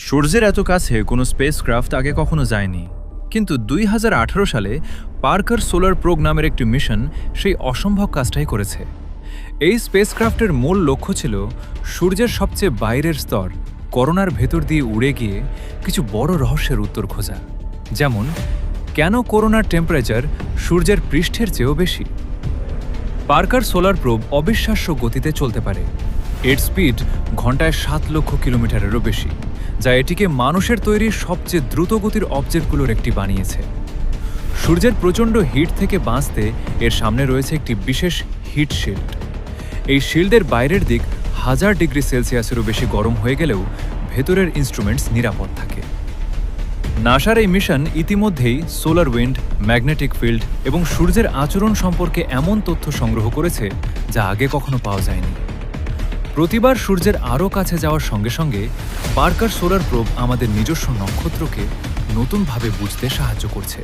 সূর্যের এত কাছে কোনো স্পেসক্রাফট আগে কখনো যায়নি, কিন্তু 2018 সালে পার্কার সোলার প্রোব নামের একটি মিশন সেই অসম্ভব কাজটাই করেছে। এই স্পেসক্রাফটের মূল লক্ষ্য ছিল সূর্যের সবচেয়ে বাইরের স্তর করোনার ভেতর দিয়ে উড়ে গিয়ে কিছু বড় রহস্যের উত্তর খোঁজা, যেমন কেন করোনার টেম্পারেচার সূর্যের পৃষ্ঠের চেয়েও বেশি। পার্কার সোলার প্রোব অবিশ্বাস্য গতিতে চলতে পারে। এর স্পিড ঘন্টায় 7 লক্ষ কিলোমিটারেরও বেশি, যা এটিকে মানুষের তৈরি সবচেয়ে দ্রুতগতির অবজেক্টগুলোর একটি বানিয়েছে। সূর্যের প্রচণ্ড হিট থেকে বাঁচতে এর সামনে রয়েছে একটি বিশেষ হিট শিল্ড। এই শিল্ডের বাইরের দিক 1000 ডিগ্রি সেলসিয়াসেরও বেশি গরম হয়ে গেলেও ভেতরের ইনস্ট্রুমেন্টস নিরাপদ থাকে। নাসার এই মিশন ইতিমধ্যেই সোলার উইন্ড, ম্যাগনেটিক ফিল্ড এবং সূর্যের আচরণ সম্পর্কে এমন তথ্য সংগ্রহ করেছে যা আগে কখনো পাওয়া যায়নি। প্রতিবার সূর্যের আরও কাছে যাওয়ার সঙ্গে সঙ্গে পার্কার সোলার প্রোব আমাদের নিজস্ব নক্ষত্রকে নতুনভাবে বুঝতে সাহায্য করছে।